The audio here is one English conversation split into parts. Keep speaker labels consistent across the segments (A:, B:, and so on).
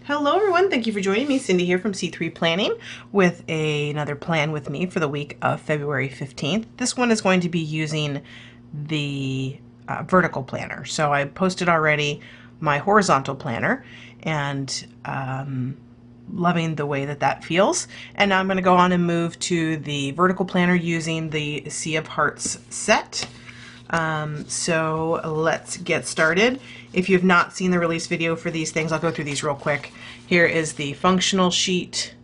A: Hello everyone, thank you for joining me. Cindy here from C3 Planning with another plan with me for the week of February 15th. This one is going to be using the vertical planner. So I posted already my horizontal planner and loving the way that feels. And now I'm going to go on and move to the vertical planner using the Sea of Hearts set. So let's get started. If you've not seen the release video for these things, I'll go through these real quick. Here is the functional sheet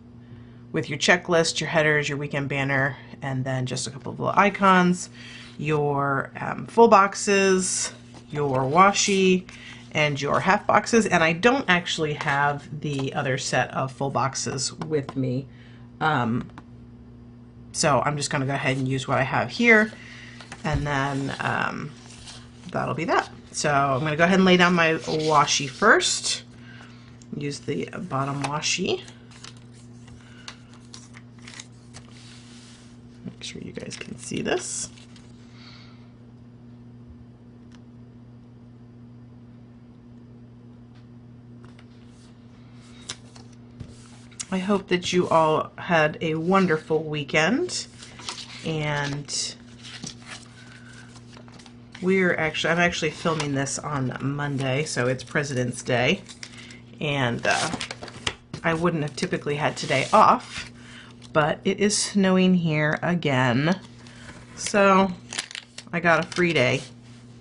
A: with your checklist, your headers, your weekend banner, and then just a couple of little icons, your full boxes, your washi, and your half boxes. And I don't actually have the other set of full boxes with me. So I'm just going to go ahead and use what I have here. And then that'll be that. So I'm going to go ahead and lay down my washi first. Use the bottom washi. Make sure you guys can see this. I hope that you all had a wonderful weekend, and I'm actually filming this on Monday, so it's President's Day, and I wouldn't have typically had today off, but it is snowing here again, so I got a free day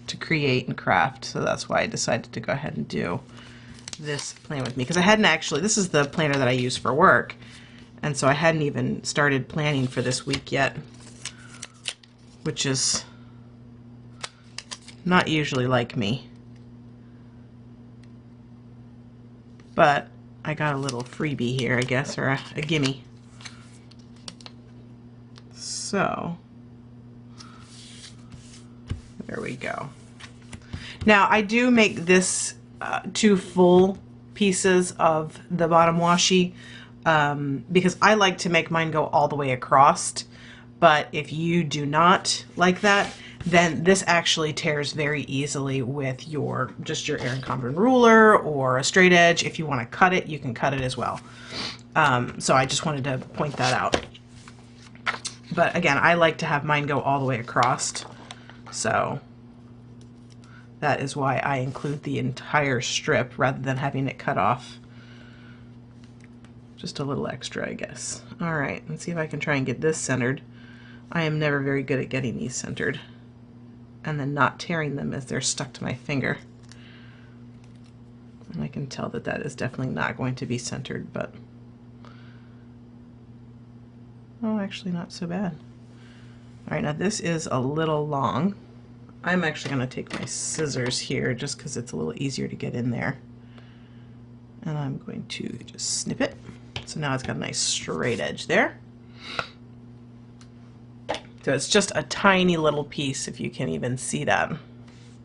A: to create and craft, so that's why I decided to go ahead and do this plan with me, because I hadn't actually, this is the planner that I use for work, and so I hadn't even started planning for this week yet, which is not usually like me, but I got a little freebie here, I guess, or a gimme. So there we go. Now I do make this two full pieces of the bottom washi because I like to make mine go all the way across, but if you do not like that, then this actually tears very easily with just your Erin Condren ruler or a straight edge. If you want to cut it, you can cut it as well. So I just wanted to point that out. But again, I like to have mine go all the way across, so that is why I include the entire strip rather than having it cut off. Just a little extra, I guess. All right, let's see if I can try and get this centered. I am never very good at getting these centered and then not tearing them as they're stuck to my finger. And I can tell that that is definitely not going to be centered, but oh, actually not so bad. All right, now this is a little long. I'm actually going to take my scissors here just because it's a little easier to get in there. And I'm going to just snip it. So now it's got a nice straight edge there. So it's just a tiny little piece, if you can even see that,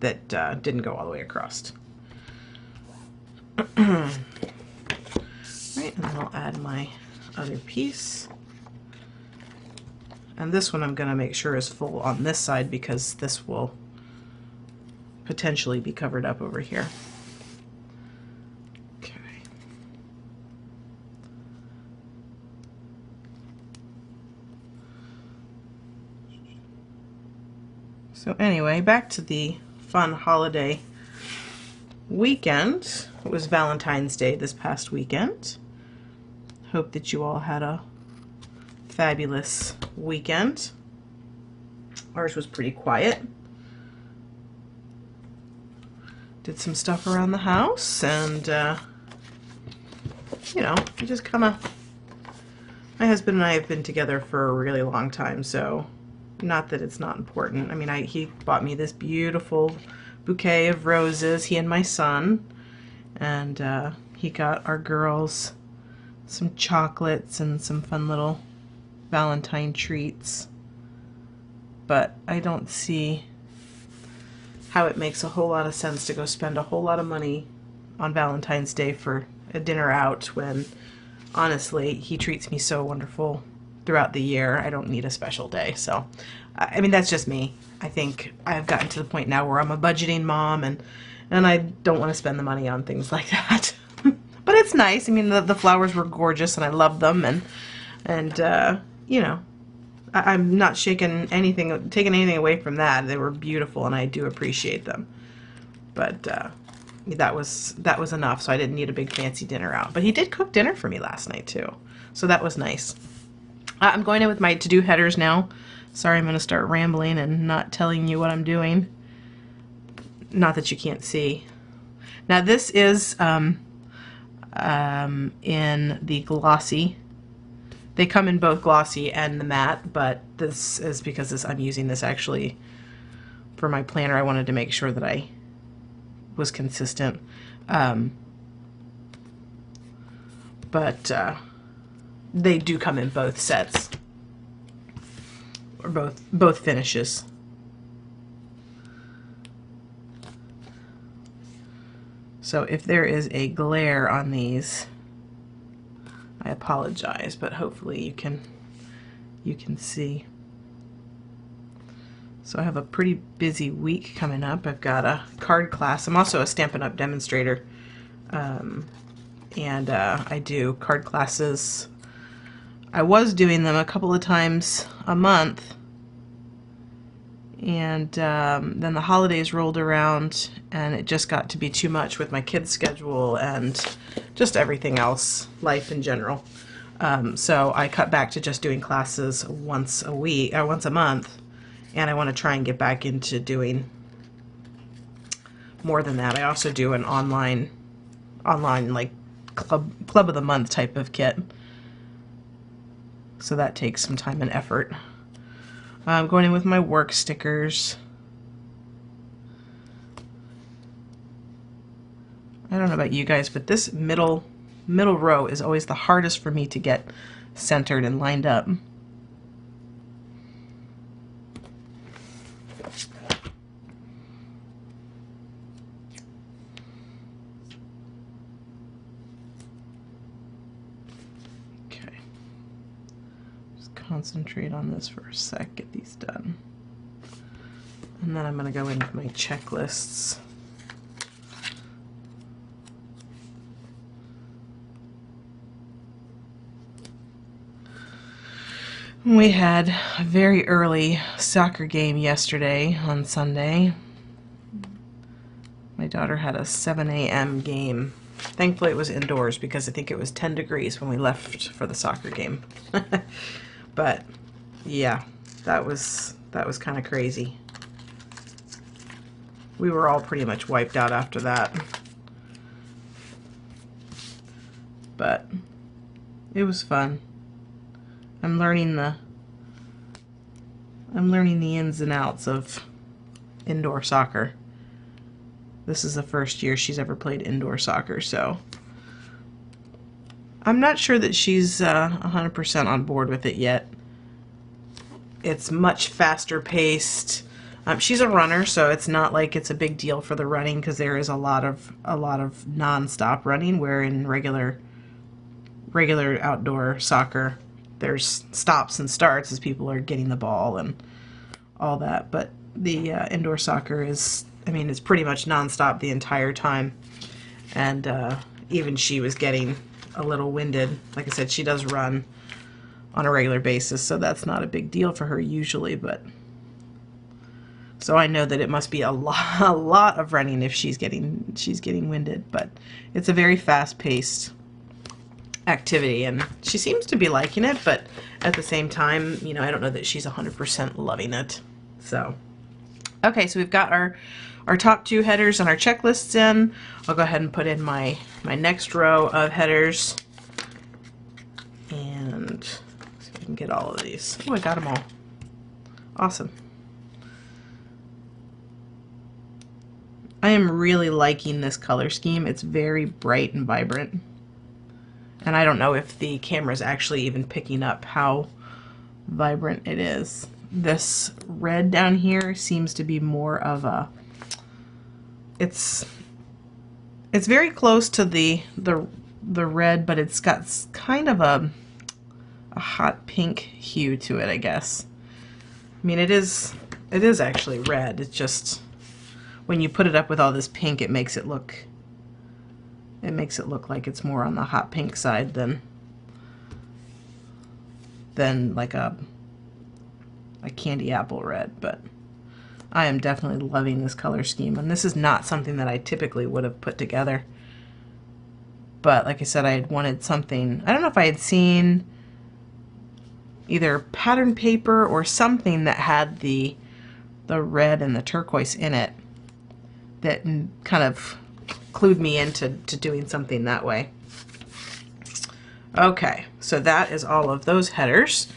A: that didn't go all the way across. All right, and then I'll add my other piece. And this one I'm going to make sure is full on this side because this will potentially be covered up over here. Okay. So anyway, back to the fun holiday weekend. It was Valentine's Day this past weekend. Hope that you all had a fabulous weekend. Ours was pretty quiet. Did some stuff around the house, and you know, just kind of, my husband and I have been together for a really long time, so not that it's not important. I mean, he bought me this beautiful bouquet of roses, he and my son, and he got our girls some chocolates and some fun little Valentine treats, but I don't see how it makes a whole lot of sense to go spend a whole lot of money on Valentine's Day for a dinner out when, honestly, he treats me so wonderful throughout the year. I don't need a special day. So, I mean, that's just me. I think I've gotten to the point now where I'm a budgeting mom, and I don't want to spend the money on things like that. But it's nice. I mean, the flowers were gorgeous and I loved them, and you know, I'm not taking anything away from that. They were beautiful and I do appreciate them. But that was enough, so I didn't need a big fancy dinner out. But he did cook dinner for me last night too, so that was nice. I'm going in with my to-do headers now. Sorry, I'm going to start rambling and not telling you what I'm doing. Not that you can't see. Now this is in the glossy. They come in both glossy and the matte, but this is because I'm using this actually for my planner. I wanted to make sure that I was consistent. But they do come in both sets, or both finishes. So if there is a glare on these, I apologize, but hopefully you can see. So I have a pretty busy week coming up. I've got a card class. I'm also a Stampin' Up! Demonstrator, and I do card classes. I was doing them a couple of times a month, and then the holidays rolled around and it just got to be too much with my kids' schedule and just everything else, life in general. So I cut back to just doing classes once a week, or once a month, and I want to try and get back into doing more than that. I also do an online like club of the month type of kit. So that takes some time and effort. I'm going in with my work stickers. I don't know about you guys, but this middle row is always the hardest for me to get centered and lined up. Concentrate on this for a sec, get these done. And then I'm going to go in with my checklists. We had a very early soccer game yesterday on Sunday. My daughter had a 7 a.m. game. Thankfully it was indoors because I think it was 10 degrees when we left for the soccer game. But yeah, that was kind of crazy. We were all pretty much wiped out after that. But it was fun. I'm learning the ins and outs of indoor soccer. This is the first year she's ever played indoor soccer, so I'm not sure that she's 100% on board with it yet. It's much faster paced. She's a runner, so it's not like it's a big deal for the running, because there is a lot of non-stop running, where in regular outdoor soccer there's stops and starts as people are getting the ball and all that. But the indoor soccer is, I mean, it's pretty much non-stop the entire time, and even she was getting a little winded. Like I said, she does run on a regular basis, so that's not a big deal for her usually, but so I know that it must be a lot of running if she's getting winded. But it's a very fast-paced activity, and she seems to be liking it, but at the same time, you know, I don't know that she's 100% loving it. So okay, so we've got our top two headers and our checklists in. I'll go ahead and put in my next row of headers, and see if I can get all of these. Oh, I got them all. Awesome. I am really liking this color scheme. It's very bright and vibrant, and I don't know if the camera's actually even picking up how vibrant it is. This red down here seems to be more of a, it's very close to the red, but it's got kind of a hot pink hue to it, I guess. I mean, it is actually red. It's just when you put it up with all this pink, it makes it look It makes it look like it's more on the hot pink side than like a candy apple red, but I am definitely loving this color scheme, and this is not something that I typically would have put together. But like I said, I had wanted something, I don't know if I had seen either pattern paper or something that had the red and the turquoise in it that kind of clued me into doing something that way. Okay, so that is all of those headers,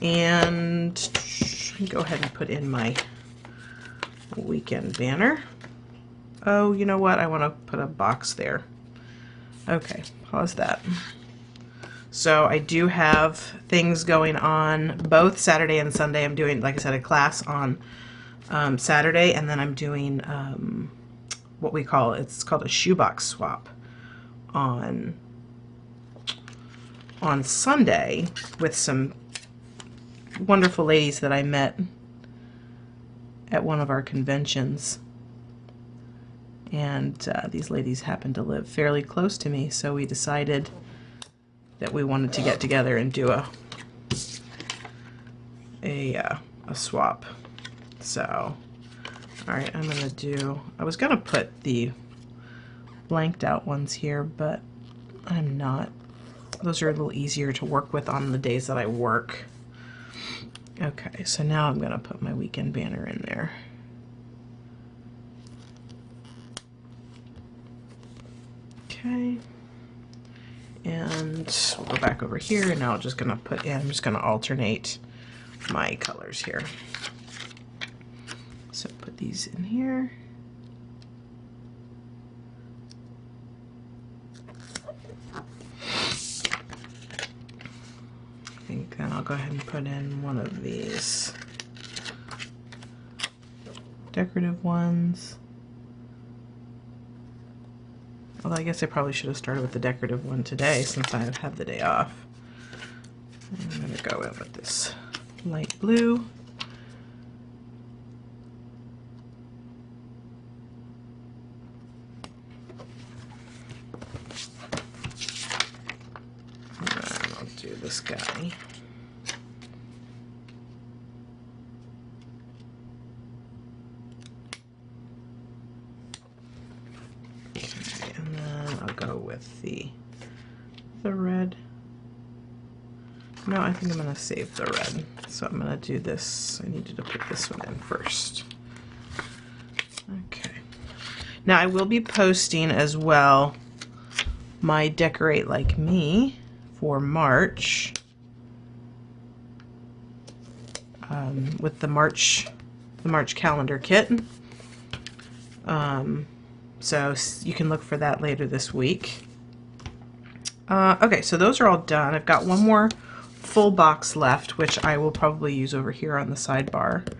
A: and go ahead and put in my weekend banner. Oh, you know what? I want to put a box there. Okay, pause that. So I do have things going on both Saturday and Sunday. I'm doing, like I said, a class on Saturday, and then I'm doing what we call, it's called a shoebox swap on Sunday with some wonderful ladies that I met at one of our conventions. And these ladies happen to live fairly close to me, so we decided that we wanted to get together and do a swap. So, all right, I'm gonna do, I was gonna put the blanked out ones here, but I'm not. Those are a little easier to work with on the days that I work. Okay, so now I'm gonna put my weekend banner in there. Okay, and we'll go back over here, and now I'm just gonna put in, I'm just gonna alternate my colors here. So put these in here. I think then I'll go ahead and put in one of these decorative ones. Although I guess I probably should have started with the decorative one today since I have the day off. I'm going to go in with this light blue. And I'll do this guy. With the red. No, I think I'm going to save the red. So I'm going to do this. I needed to put this one in first. Okay. Now I will be posting as well my Decorate Like Me for March. With the March calendar kit. So you can look for that later this week. Okay, so those are all done. I've got one more full box left, which I will probably use over here on the sidebar.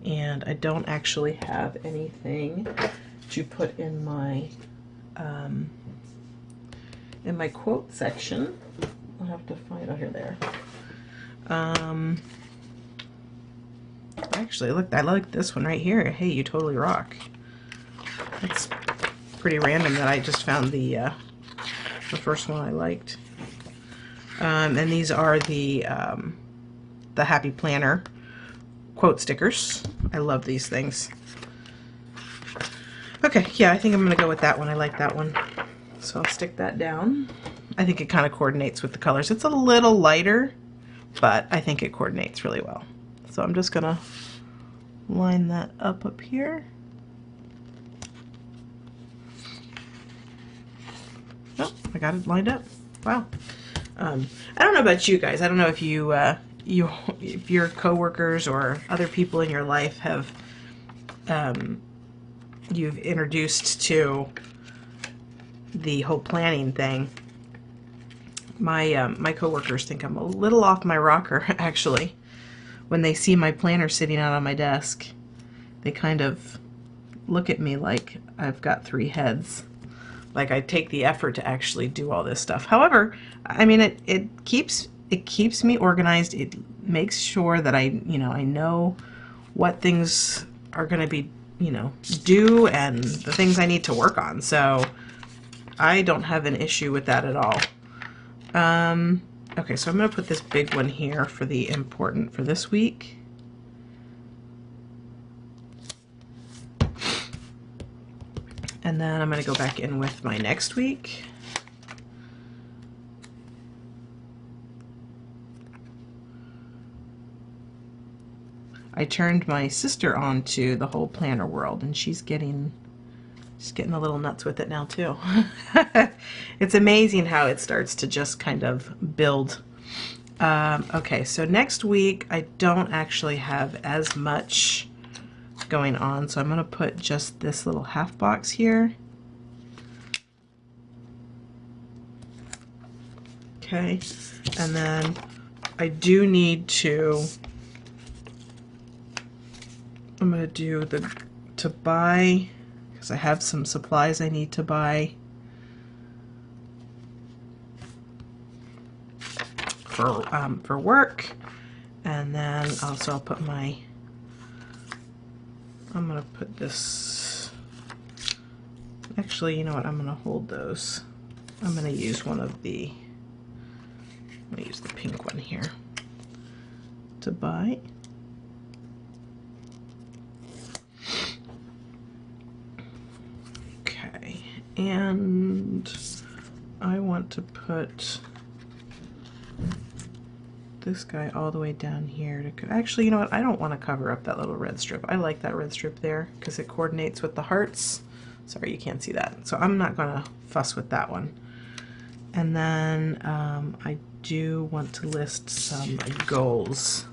A: And I don't actually have anything to put in my quote section. I'll have to find out here there. Actually, look, I like this one right here. Hey, you totally rock. That's pretty random that I just found the first one I liked. And these are the Happy Planner quote stickers. I love these things. Okay, yeah, I think I'm gonna go with that one. I like that one. So I'll stick that down. I think it kind of coordinates with the colors. It's a little lighter, but I think it coordinates really well. So I'm just gonna line that up here. Oh, I got it lined up. Wow. I don't know about you guys. I don't know if you, if your coworkers or other people in your life have, you've introduced to the whole planning thing. My coworkers think I'm a little off my rocker, actually. When they see my planner sitting out on my desk, they kind of look at me like I've got 3 heads. Like I take the effort to actually do all this stuff. However, I mean, it keeps me organized. It makes sure that I know what things are going to be, due and the things I need to work on. So I don't have an issue with that at all. Okay, so I'm going to put this big one here for the important for this week. And then I'm going to go back in with my next week. I turned my sister on to the whole planner world, and she's getting a little nuts with it now too. It's amazing how it starts to just kind of build. Okay, so next week I don't actually have as much going on, so I'm going to put just this little half box here. Okay, and then I do need to, I'm going to do the to buy, because I have some supplies I need to buy for work. And then also I'll put my, I'm going to put this, actually, you know what, I'm going to hold those. I'm going to use one of the, I'm going to use the pink one here to buy. Okay, and I want to put this guy all the way down here to, actually, you know what, I don't want to cover up that little red strip. I like that red strip there because it coordinates with the hearts. Sorry, you can't see that. So I'm not going to fuss with that one. And then I do want to list some goals.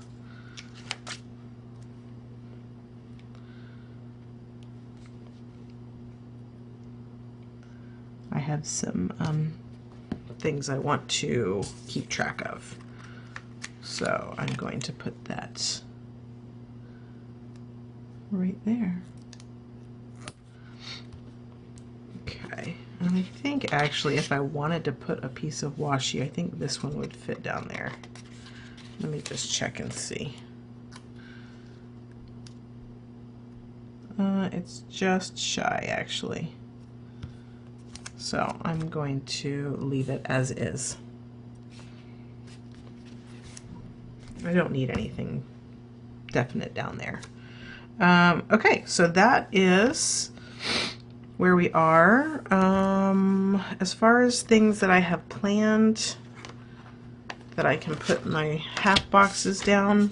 A: I have some things I want to keep track of. So I'm going to put that right there. Okay, and I think actually if I wanted to put a piece of washi, I think this one would fit down there. Let me just check and see. It's just shy actually. So I'm going to leave it as is. I don't need anything definite down there. Okay, so that is where we are. As far as things that I have planned that I can put my half boxes down.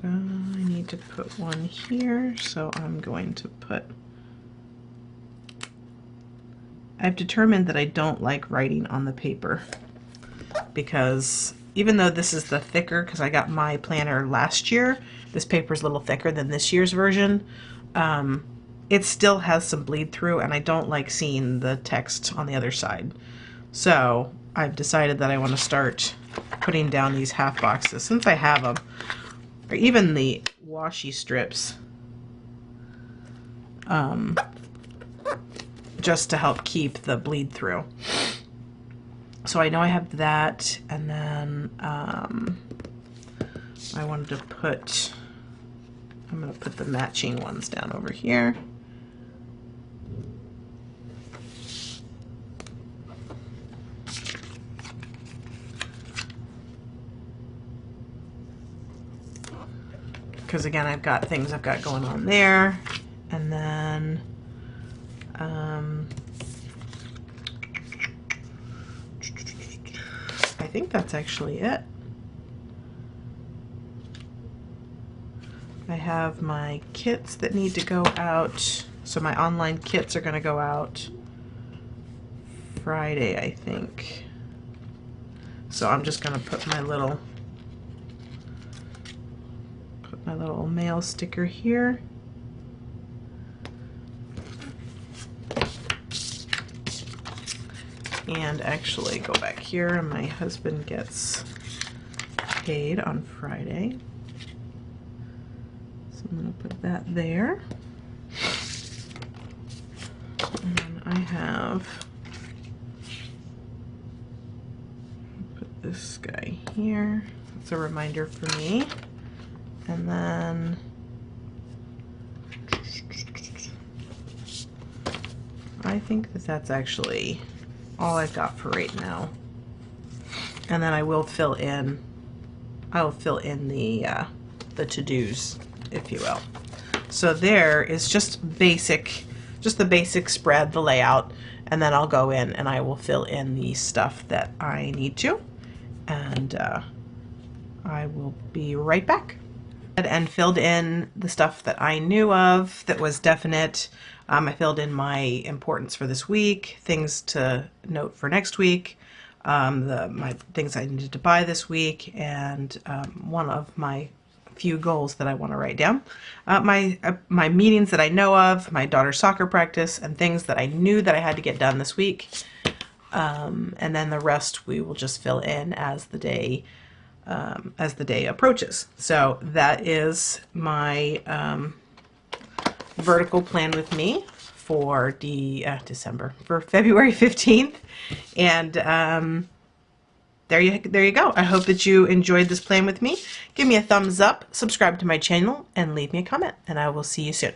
A: I need to put one here, so I'm going to put, I've determined that I don't like writing on the paper because even though this is the thicker, because I got my planner last year, this paper is a little thicker than this year's version, it still has some bleed through and I don't like seeing the text on the other side. So I've decided that I want to start putting down these half boxes since I have them, or even the washi strips, just to help keep the bleed through. So I know I have that, and then I wanted to put, I'm going to put the matching ones down over here. Because again, I've got things I've got going on there, and then I think that's actually it. I have my kits that need to go out, so my online kits are going to go out Friday, I think. So I'm just going to put my little mail sticker here. And actually go back here, and my husband gets paid on Friday. So I'm going to put that there. And I have, put this guy here. It's a reminder for me And then I think that that's actually all I've got for right now. And then I will fill in the to-dos, if you will. So there is just the basic spread, the layout, and then I'll go in and I will fill in the stuff that I need to, and I will be right back. And filled in the stuff that I knew of that was definite. I filled in my importance for this week, things to note for next week, my things I needed to buy this week, and one of my few goals that I want to write down. My meetings that I know of, my daughter's soccer practice, and things that I knew that I had to get done this week. And then the rest we will just fill in as the day approaches. So that is my vertical plan with me for for February 15th. And there you go. I hope that you enjoyed this plan with me. Give me a thumbs up, subscribe to my channel, and leave me a comment, and I will see you soon.